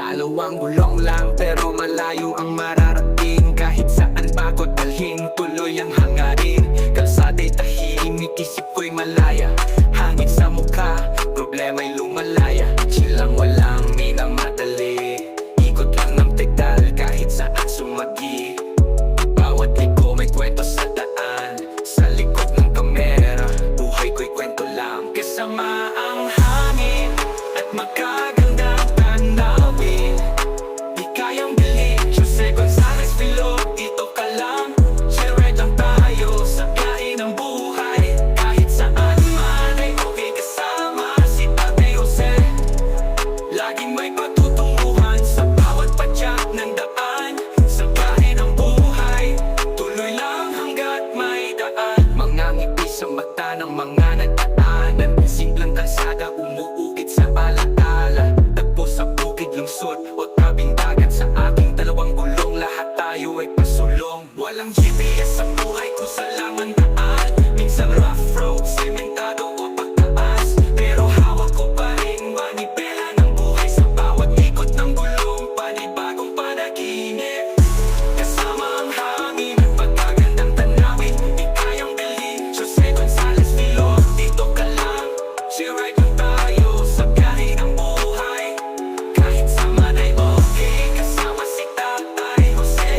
Dalawang gulong lang pero malayo ang mararating. Kahit saan pa ko dalhin, tuloy ang hangarin. Kalsada'y tahimik, isip ko'y malaya. Hangin sa mukha, problema'y lumalaya. Chilang walang minamadali, ikot lang ng pedal kahit saan sumagi. Bawat liko may kwento sa daan, sa likod ng kamera, buhay ko'y kwento lang. Kasama ang hangin at magagandang tanawin. Di kayang bilhin, Jose Gonzalez Filog, dito ka lang. Share lang tayo sa biyahe ng buhay. Kahit saan man ay okay kasama si Tate Jose. Laging may patutunguhan sa bawat padyak ng daan. Sa biyahe ng buhay, tuloy lang hanggat may daan. Mga ngiti sa mata ng mga nagdaanan. Simpleng kalsada umuukit sa alaala. Tagpo sa bukid, lungsod o tabing dagat. Sa aking dalawang gulong, lahat tayo ay pasulong. Walang GPS sa buhay ko sa lamang daan. Minsan rough road, sementado o pagtaas. Pero hawak ko pa rin manibela ng buhay. Sa bawat ikot ng gulong, panibagong panaginip. Kasama ang hangin, pagkagandang tanawin. Di kayang bilhin, Jose Gonzalez Filog, dito ka lang. Share lang tayo sa biyahe ng buhay. Kahit saan ay okay, kasama si Tatay Jose.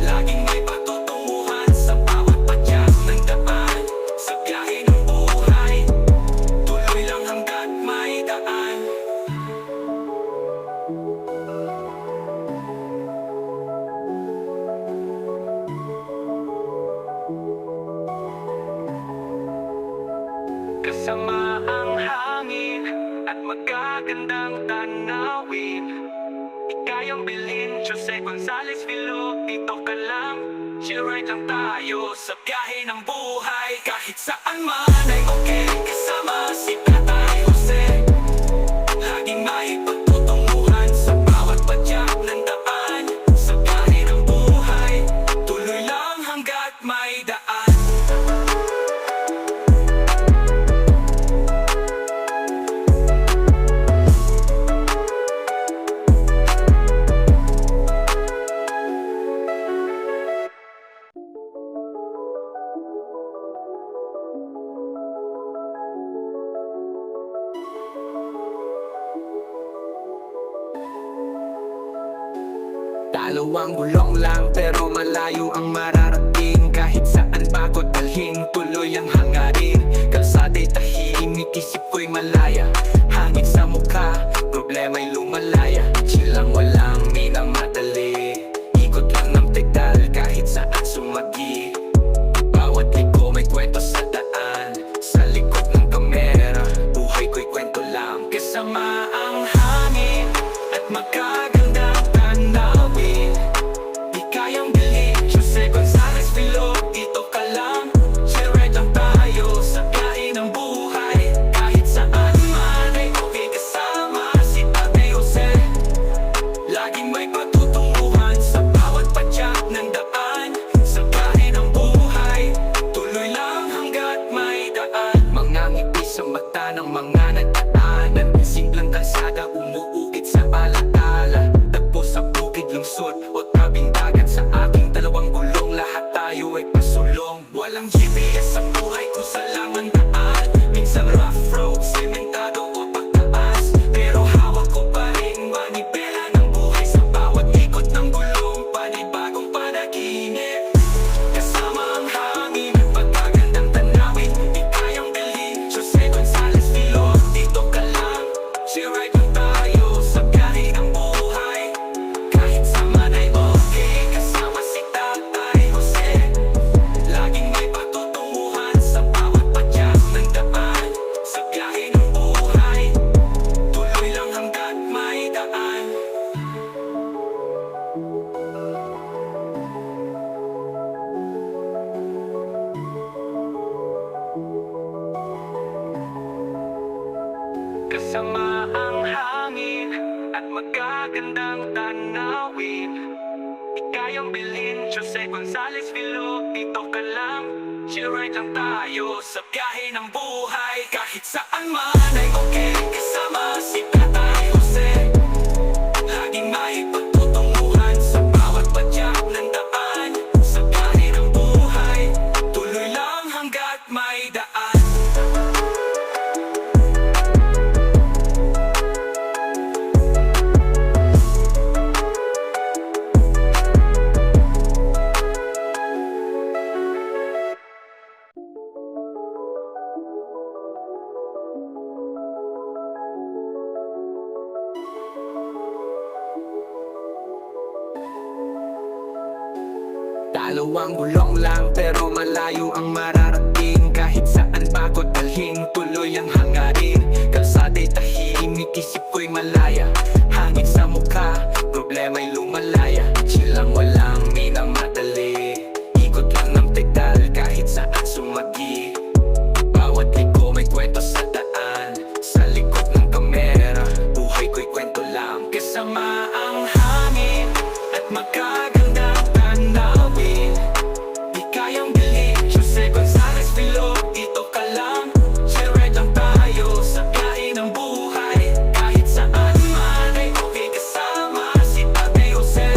Laging may patutunguhan sa bawat padyak ng daan. Sa biyahe ng buhay, tuloy lang hanggat may daan. Kasama ang hangin at magagandang tanawin. Di kayang bilhin, Jose Gonzalez Filog, dito ka lang. Share lang tayo sa biyahe ng buhay. Kahit saan man ay okay, kasama si Tatay Jose. Laging may pagtutunguhan sa bawat padyak ng daan. Sa biyahe ng buhay, tuloy lang hanggat may daan. Dalawang gulong lang pero malayo ang mararating. Kahit saan pa ko dalhin, tuloy ang hangarin. Kalsada'y tahimik, isip ko'y malaya. Hangin sa mukha, problema'y lumalaya. Chilang walang minamadali, ikot lang ng pedal kahit saan sumagi. Bawat liko may kwento sa daan, sa likod ng kamera, buhay ko'y kwento lang. Kasama ang hangin at magagandang tanawin. Di kayang bilhin, Jose Gonzalez Filog, dito ka lang. Share lang tayo sa biyahe ng buhay. Kahit saan man ay okay kasama si Tate Jose. Laging may patutunguhan sa bawat padyak ng daan. Sa biyahe ng buhay, tuloy lang hanggat may daan. Mga ngiti sa mata ng mga nagdaanan. Simpleng kalsada umuukit sa alaala. Tagpo sa bukid, lungsod o tabing dagat. Sa aking dalawang gulong, lahat tayo ay pasulong. Walang GPS sa buhay ko sa lamang daan. Minsan rough road, sementado o pagtaas. Pero hawak ko pa rin manibela ng buhay. Sa bawat ikot ng gulong, panibagong panaginip. Kasama ang hangin, pagkagandang tanawin. Di kayang bilhin, Jose Gonzalez Filog, dito ka lang. Share lang tayo sa biyahe ng buhay. Kahit saan ay okay, kasama si Tatay Jose. Laging may patutunguhan sa bawat padyak ng daan. Sa biyahe ng buhay, tuloy lang hanggat may daan. Kasama ang hangin at magagandang tanawin. Di kayang bilhin, Jose Gonzalez Filog, dito ka lang. Share lang tayo sa biyahe ng buhay. Kahit saan man ay okay, kasama si Tatay Jose. Laging may pagtutunguhan sa bawat padyak ng daan. Sa biyahe ng buhay, tuloy lang hanggat may daan. Dalawang gulong lang pero malayo ang mararating. Kahit saan bago dalhin, tuloy ang hangarin. Kalsada'y tahimik, isip ko'y malaya. Hangin sa mukha, problema'y lumalaya. Chill lang, walang minamadali. Ikot lang ng pedal kahit saan sumagi. Bawat liko may kwento sa daan. Sa likod ng kamera, buhay ko'y kwento lang. Kasama ang hangin at magagandang tanawin. Di kayang bilhin, Jose Gonzalez Filo, dito ka lang. Share lang tayo sa biyahe ng buhay. Kahit saan man ay okay kasama si Tate Jose.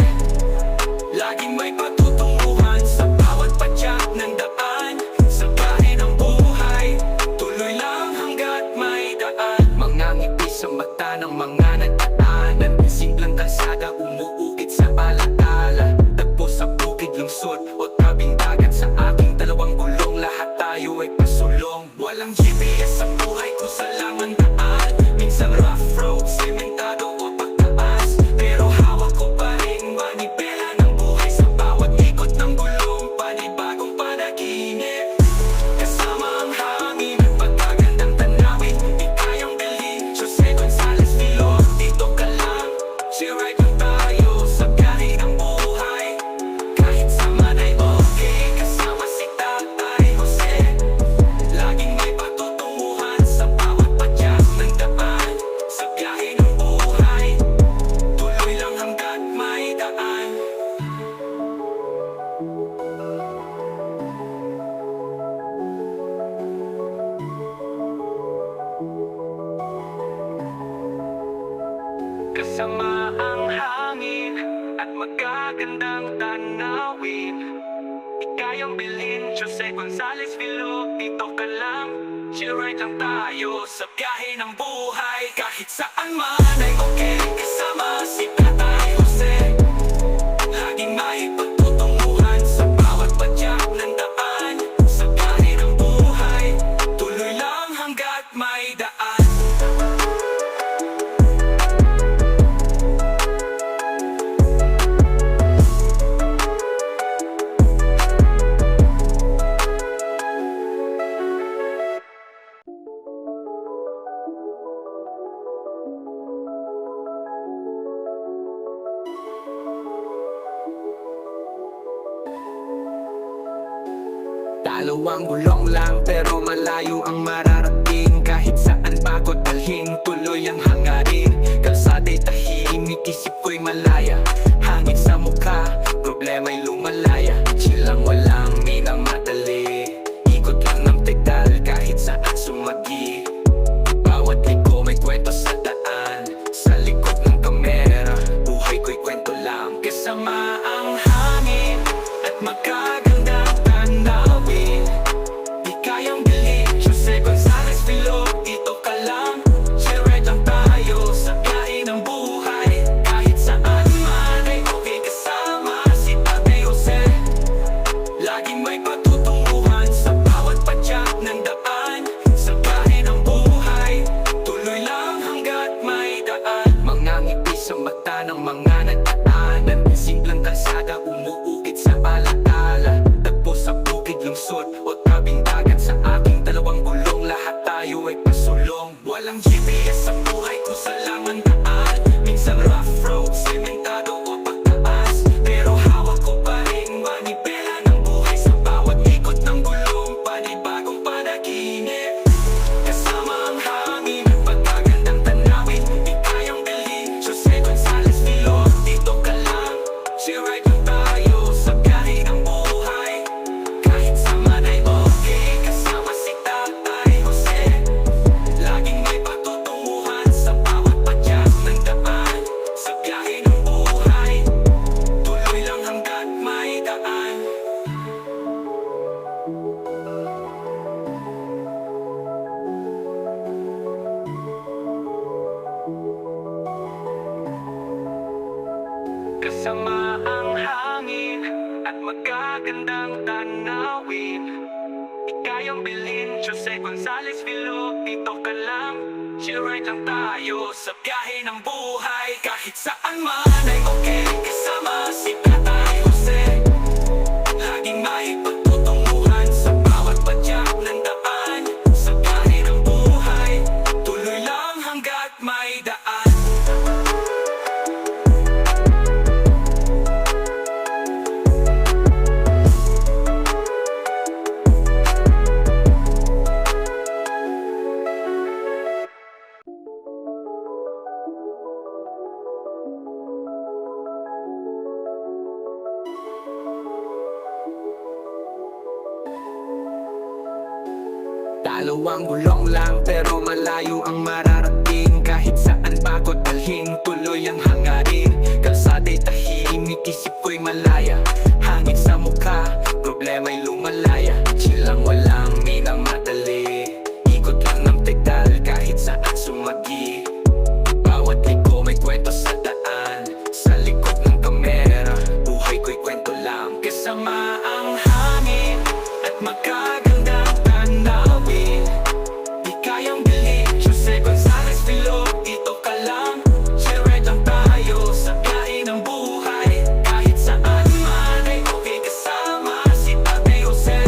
Laging may patutunguhan sa bawat padyak ng daan. Sa biyahe ng buhay, tuloy lang hanggat may daan. Mga ngiti sa mata ng mga nagdaanan. Simpleng kalsada umuukit sa alaala. Tagpo sa bukid, lungsod o tabing dagat. Sa aking dalawang gulong, lahat tayo ay pasulong. Walang GPS sa buhay kung saan lang ang daan. Minsan rough road, sementado o pagtaas. Pero hawak ko pa rin manibela ng buhay. Sa bawat ikot ng gulong, panibagong panaginip. Kasama ang hangin at pagkagandang tanawin. Di kayang bilhin, Jose Gonzalez Filo, dito ka lang. Share lang tayo sa biyahe ng buhay. Kahit saan ay okay kasama si Tatay Jose. Laging may patutunguhan sa bawat padyak ng daan. Sa biyahe ng buhay, tuloy lang hanggat may daan. Kasama ang hangin at magagandang tanawin. Di kayang bilhin, Jose Gonzalez Filo, dito ka lang. Share lang tayo sa biyahe ng buhay. Kahit saan man ay okay kasama si Tatay Jose. Laging may pagtutunguhan sa bawat padyak ng daan. Sa biyahe ng buhay, tuloy lang hanggat may daan. Dalawang gulong lang pero malayo ang mararating. Kahit saan bago dalhin, tuloy ang hangarin. Kalsada'y tahimik, isip ko'y malaya. Hangin sa mukha, problema'y lumalaya. Chill lang, walang minamadali. Ikot lang ng pedal kahit saan sumagi. Bawat liko may kwento sa daan. Sa likod ng kamera, buhay ko'y kwento lang. Kasama ang hangin at magagandang tanawin. Di kayang bilhin, Jose Gonzalez Filo, dito ka lang. Share lang tayo sa biyahe ng buhay. Kahit saan man ay okay kasama si Tate Jose. magagandang tanawin. Ikayang bilhin, Jose Gonzales Vilo, dito ka lang. Chill-ride lang tayo sa biyahe ng buhay. Kahit saan man ay okay, kasama si Tatay Jose. Laging may pagtutunguhan sa bawat padyak ng daan. Sa biyahe ng buhay, tuloy lang hanggat may daan. Dalawang gulong lang pero malayo ang mararating. Kahit saan bago dalhin, tuloy ang hangarin. Kalsada'y tahimik, isip ko'y malaya. Hangin sa mukha, problema'y lumalaya. Chill lang, walang minamadali. Ikot lang ng pedal kahit saan sumagi. Bawat liko may kwento sa daan. Sa likod ng kamera, buhay ko'y kwento lang. Kasama ang hangin at magagandang tanawin. Di kayang bilhin, Jose Gonzales Vilo, dito ka lang. Chill-ride lang tayo sa biyahe ng buhay. Kahit saan man ay okay, kasama si Tatay Jose.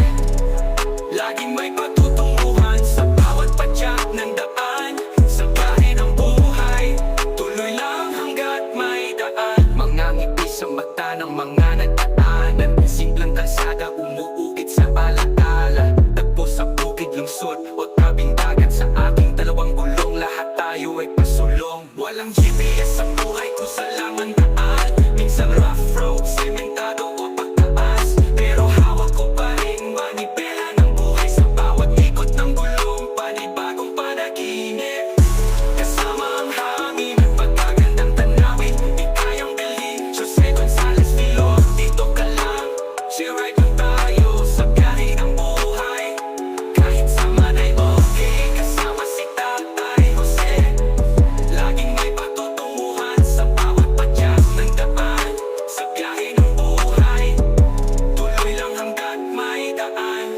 Laging may patutunguhan sa bawat padyak ng daan. Sa biyahe ng buhay, tuloy lang hanggat may daan. Mga ngiti sa mata ng mga nagdaanan. Simpleng kalsada, umuukit sa alaala. Tagpo sa bukid, lungsod o tabing dagat. Sa ating dalawang gulong, lahat tayo ay pasulong. Walang GPS sa buhay kung saan lang ang daan. Minsan rough road, sementado o pagtaas. Pero hawak ko pa rin manibela ng buhay. Sa bawat ikot ng gulong, panibagong panaginip. Kasama ang hangin at pagkagandang tanawin. Di kayang bilhin, Jose Gonzales Vilo, dito ka lang. Chill-ride lang tayo sa biyahe ng buhay. Kahit saan ay okay, kasama si Tatay Jose. Laging may patutunguhan sa bawat padyak ng daan. Sa biyahe ng buhay, tuloy lang hanggat may daan.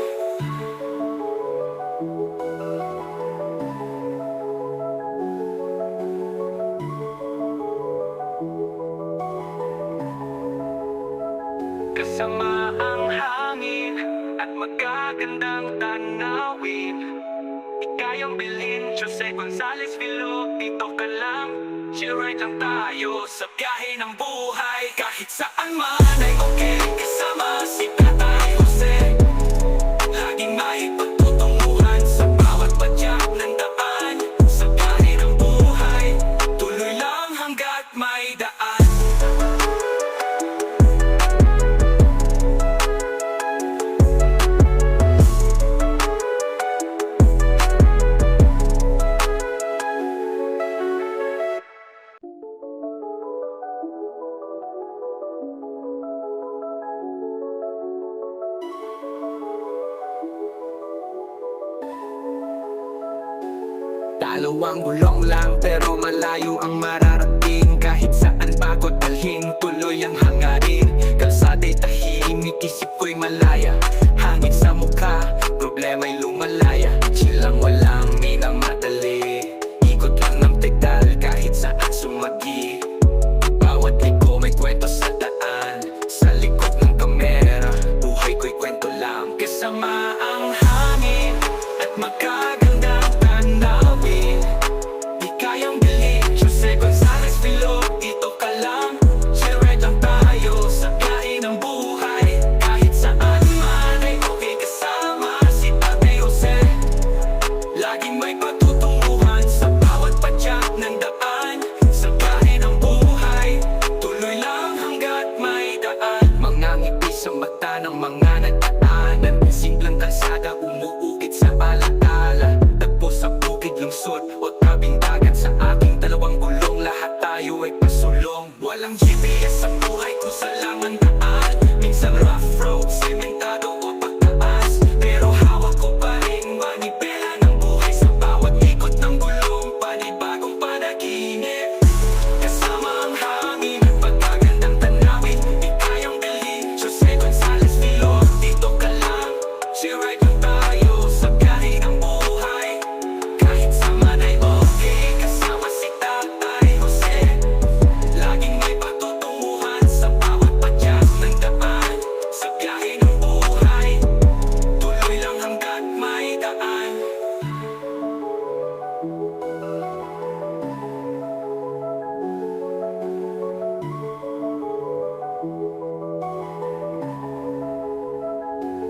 Kasama ang hangin at magagandang tanawin. Ikayang bilhin, Jose Gonzales Vilo, dito ka lang. Chill-ride lang tayo sa biyahe ng buhay. Kahit saan man ay okay, kasama si Tatay Jose. Laging may pagtutunguhan sa bawat padyak ng daan. Sa biyahe ng buhay, tuloy lang hanggat may daan. Dalawang gulong lang pero malayo ang mararating. Kahit saan bago dalhin, tuloy ang hangarin. Kalsada'y tahimik, isip ko'y malaya. Hangin sa mukha, problema'y lumalaya. Chill lang, walang minamadali. Ikot lang ng pedal kahit saan sumagi. Bawat liko may kwento sa daan. Sa likod ng kamera, buhay ko'y kwento lang. Kasama ang hangin at magagandang tanawin. Di kayang bilhin, Jose Gonzales Vilo, dito ka lang. Chill-ride lang tayo sa biyahe ng buhay. Kahit saan man ay okay, kasama si Tatay Jose. daan.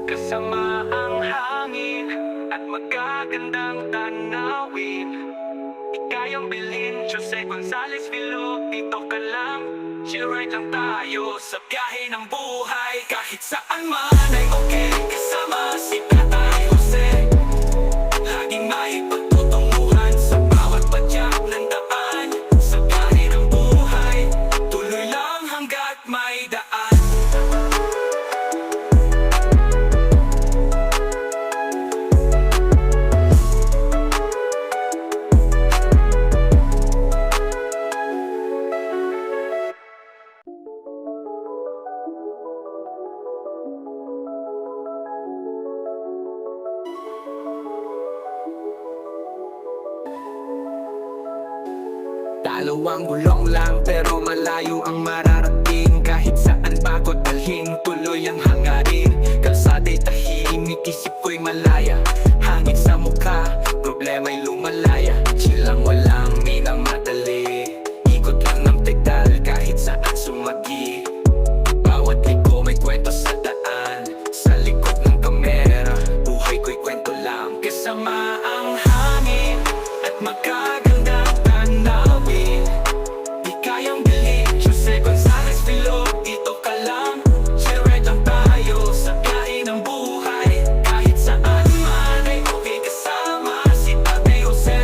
Kasama ang hangin at magagandang tanawin. Ikayang bilin, Jose Gonzales Vilo. Dito ka lang, chill right lang tayo sa biyahe ng buhay. Kahit saan man ay okay, kasama si Tatay Jose. Laging may pagtutunguhan sa bawat padyak ng daan. Sa biyahe ng buhay, tuloy lang hanggat may daan. Dalawang gulong lang pero malayo ang mararating. Kahit saan pa ko dalhin, tuloy ang hangarin. Kalsada'y tahimik, isip ko'y malaya. Hangin sa mukha, problema'y lumalaya. Chill lang, walang minamadali. Ikot lang ng pedal kahit saan sumagi. Bawat liko may kwento sa daan. Sa likod ng kamera, buhay ko'y kwento lang. Kasama ang hangin at magagandang tanawin. Di kayang bilhin, Jose Gonzales Vilo. Dito ka lang, chill right lang tayo sa biyahe ng buhay. Kahit saan man ay okay, kasama si Tatay Jose.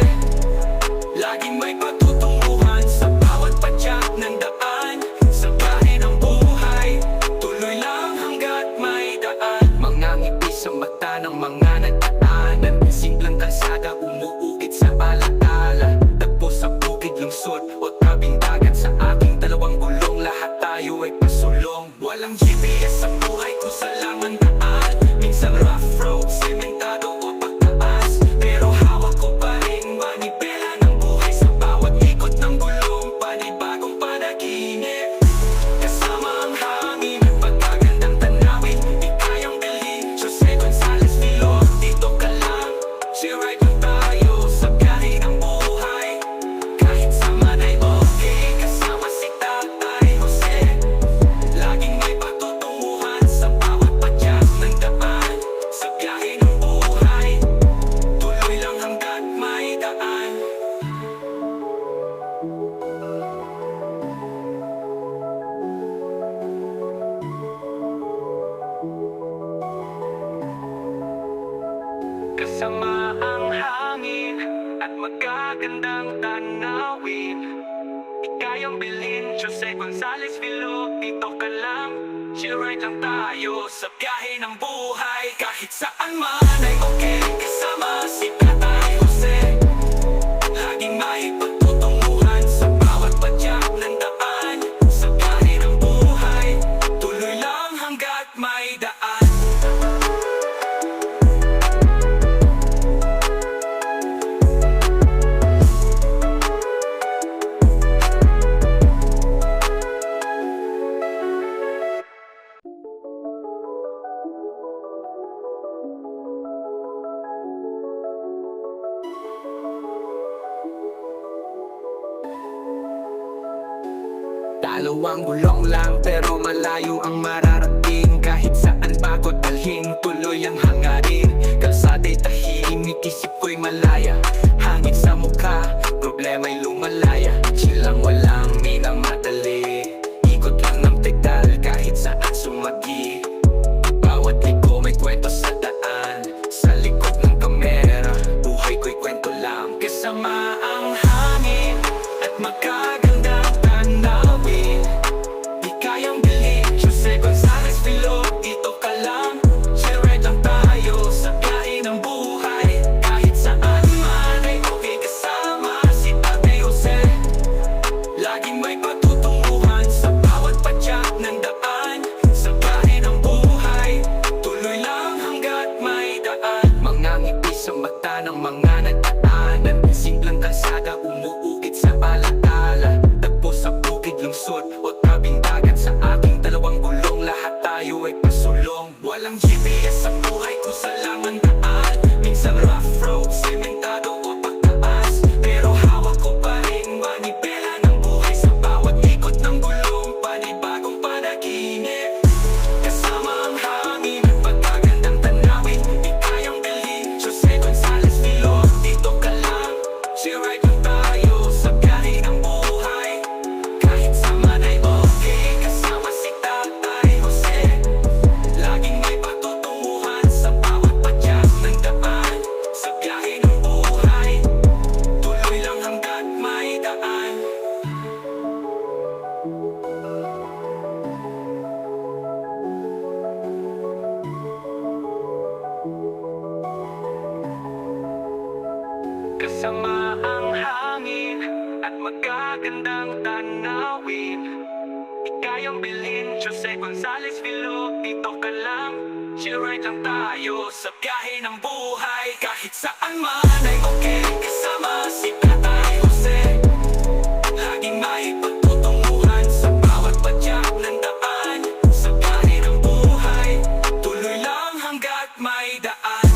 Laging may patutunguhan sa bawat padyak ng daan. Sa biyahe ng buhay, tuloy lang hanggat may daan. Mga ngiti sa mata ng mga nagdaanan. Simpleng kalsada, umuukit sa alaala. Tagpo sa bukid, lungsod o tabing dagat. Sa aking dalawang gulong, lahat tayo ay pasulong. Walang GPS sa buhay ko sa lamang daan. Minsan rough road, sementado o pagtaas. Pero hawak ko pa rin manibela ng buhay. Sa bawat ikot ng gulong, panibagong panaginip. Kasama ang hangin at pagkagandang tanawin. Di kayang bilhin, Jose Gonzales Vilo. Dito ka lang, chill right lang tayo sa biyahe ng buhay. Kahit saan ay okay, kasama si Tatay Jose. Laging may patutunguhan sa bawat padyak ng daan. Sa biyahe ng buhay, tuloy lang hanggat may daan. Kasama ang hangin at magagandang tanawin. Ikayang bilhin, Jose Gonzales Vilo. Dito ka lang, chill right lang tayo sa biyahe ng buhay. Kahit saan man ay okay, kasama si Tatay Jose. Laging may pagtutunguhan sa bawat padyak ng daan. Sa biyahe ng buhay, tuloy lang hanggat may daan. Dalawang gulong lang pero malayo ang mararating. Kahit saan pa ko dalhin, tuloy ang hangarin. Kalsada'y tahimik, isip ko'y malaya. Hangin sa mukha, problema'y lumalaya. Chill lang, walang minamadali. Ikot lang ng pedal kahit saan sumagi. Bawat liko may kwento sa daan. Sa likod ng kamera, buhay ko'y kwento lang. Kasama ang hangin at magagandang tanawin. Di kayang bilhin, Jose Gonzales Vilo. Dito ka lang, chill right lang tayo sa biyahe ng buhay. Kahit saan man Kasama ang hangin at magagandang tanawin. Ikayang bilhin, Jose Gonzales Filo. Dito ka lang, chill-ride lang tayo sa biyahe ng buhay. Kahit saan man ay okay, kasama si Tatay Jose. Laging may pagtutunguhan sa bawat padyak ng daan. Sa biyahe ng buhay, tuloy lang hanggat may daan.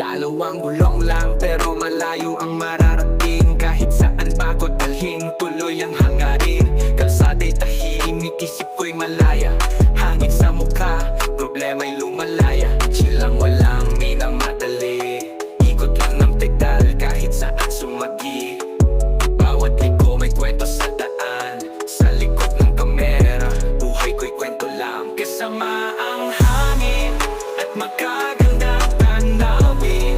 Dalawang gulong lang pero malayo ang mararating. Kahit saan pa ko dalhin, tuloy ang hangarin. Kalsada'y tahimik, isip ko'y malaya. Hangin sa mukha, problema'y lumalaya. Chill lang, walang minamadali. Ikot lang ng pedal kahit saan sumagi. Bawat liko may kwento sa daan. Sa likod ng kamera, buhay ko'y kwento lang. Kasama ang hangin at magagandang tanawin.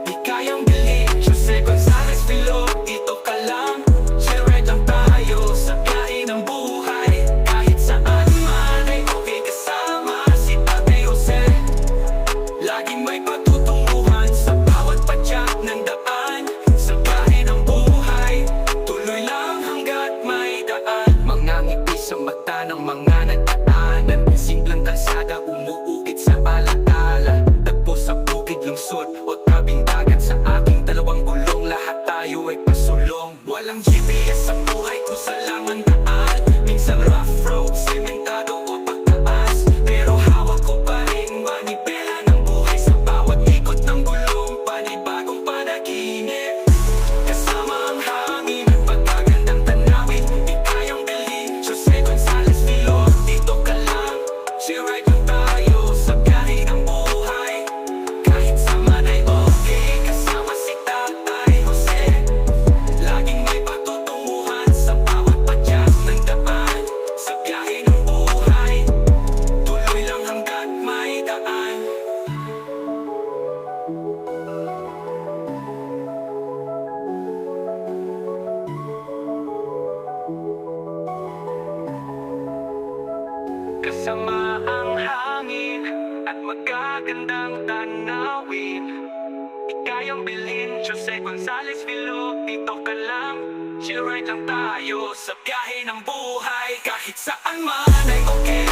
Di kayang bilhin, Jose Gonzales Filo. Dito ka lang, chill-ride lang tayo sa biyahe ng buhay. Kahit saan man ay okay, kasama si Tatay Jose. Laging may patutunguhan sa bawat padyak ng daan. Sa biyahe ng buhay, tuloy lang hanggat may daan. Mga ngiti sa mata ng mga nagdaanan. Simpleng kalsada, umuukit sa alaala. Tagpo sa bukid, lungsod o tabing dagat. Sa aking dalawang gulong, lahat tayo ay pasulong. Walang GPS sa buhay kung saan lang ang daan. Minsan rough road, sementado o pagtaas. Pero hawak ko pa rin manibela ng buhay. Sa bawat ikot ng gulong, panibagong panaginip. Kasama ang hangin at pagkagandang tanawin. Di kayang bilhin, Jose Gonzales Filo. Dito ka lang, chill-ride lang tayo sa biyahe ng buhay. Kahit saan ay okay, kasama si Tatay Jose. Laging may patutunguhan sa bawat padyak ng daan. Sa biyahe ng buhay, tuloy lang hanggat may daan. Kasama ang hangin at magagandang tanawin. Ikayang bilhin, Jose Gonzales Filo. Dito ka lang, chill-ride lang tayo sa biyahe ng buhay. Kahit saan man ay okay,